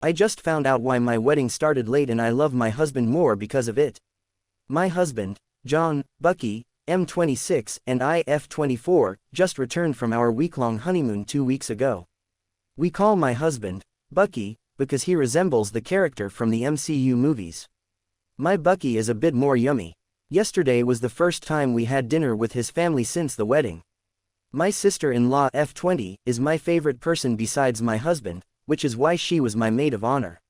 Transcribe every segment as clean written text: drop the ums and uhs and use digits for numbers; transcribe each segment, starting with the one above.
I just found out why my wedding started late and I love my husband more because of it. My husband, John, Bucky, M26 and I F24, just returned from our week-long honeymoon 2 weeks ago. We call my husband, Bucky, because he resembles the character from the MCU movies. My Bucky is a bit more yummy. Yesterday was the first time we had dinner with his family since the wedding. My sister-in-law F20 is my favorite person besides my husband, which is why she was my maid of honor.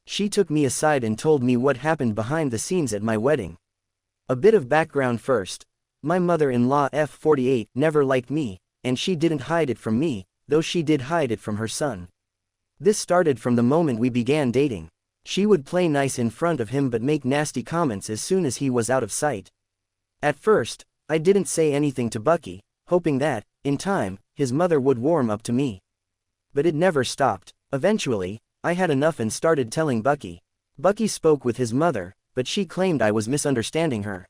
She took me aside and told me what happened behind the scenes at my wedding. A bit of background first. My mother-in-law F48 never liked me, and she didn't hide it from me, though she did hide it from her son. This started from the moment we began dating. She would play nice in front of him but make nasty comments as soon as he was out of sight. At first, I didn't say anything to Bucky, hoping that, in time, his mother would warm up to me. But it never stopped. Eventually, I had enough and started telling Bucky. Bucky spoke with his mother, but she claimed I was misunderstanding her.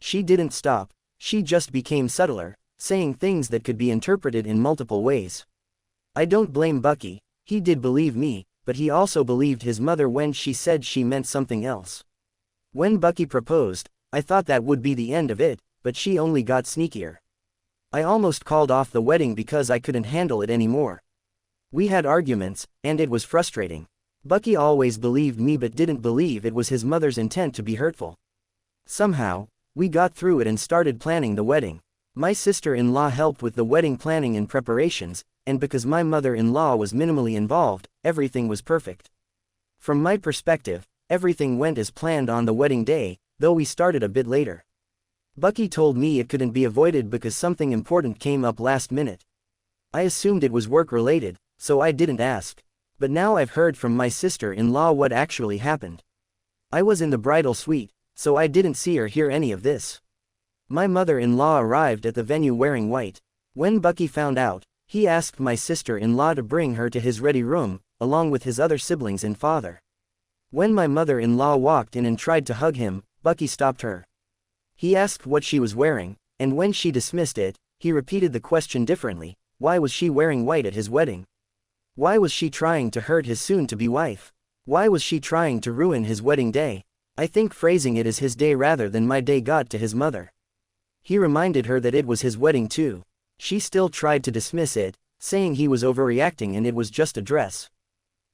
She didn't stop, she just became subtler, saying things that could be interpreted in multiple ways. I don't blame Bucky, he did believe me, but he also believed his mother when she said she meant something else. When Bucky proposed, I thought that would be the end of it, but she only got sneakier. I almost called off the wedding because I couldn't handle it anymore. We had arguments, and it was frustrating. Bucky always believed me but didn't believe it was his mother's intent to be hurtful. Somehow, we got through it and started planning the wedding. My sister-in-law helped with the wedding planning and preparations, and because my mother-in-law was minimally involved, everything was perfect. From my perspective, everything went as planned on the wedding day, though we started a bit later. Bucky told me it couldn't be avoided because something important came up last minute. I assumed it was work-related, so I didn't ask. But now I've heard from my sister-in-law what actually happened. I was in the bridal suite, so I didn't see or hear any of this. My mother-in-law arrived at the venue wearing white. When Bucky found out, he asked my sister-in-law to bring her to his ready room, along with his other siblings and father. When my mother-in-law walked in and tried to hug him, Bucky stopped her. He asked what she was wearing, and when she dismissed it, he repeated the question differently. Why was she wearing white at his wedding? Why was she trying to hurt his soon-to-be wife? Why was she trying to ruin his wedding day? I think phrasing it as his day rather than my day got to his mother. He reminded her that it was his wedding too. She still tried to dismiss it, saying he was overreacting and it was just a dress.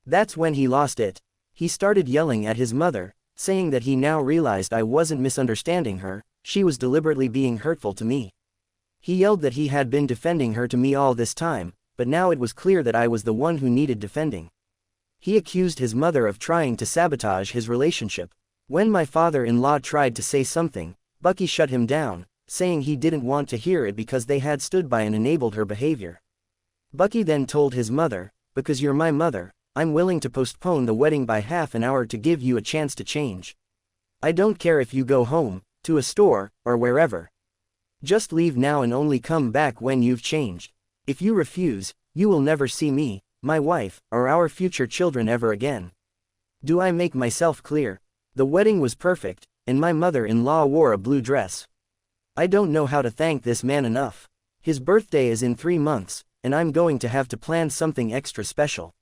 That's when he lost it. He started yelling at his mother, saying that he now realized I wasn't misunderstanding her, she was deliberately being hurtful to me. He yelled that he had been defending her to me all this time, but now it was clear that I was the one who needed defending. He accused his mother of trying to sabotage his relationship. When my father-in-law tried to say something, Bucky shut him down, saying he didn't want to hear it because they had stood by and enabled her behavior. Bucky then told his mother, "Because you're my mother, I'm willing to postpone the wedding by half an hour to give you a chance to change. I don't care if you go home, to a store, or wherever. Just leave now and only come back when you've changed. If you refuse, you will never see me, my wife, or our future children ever again." Do I make myself clear? The wedding was perfect, and my mother-in-law wore a blue dress. I don't know how to thank this man enough. His birthday is in 3 months, and I'm going to have to plan something extra special.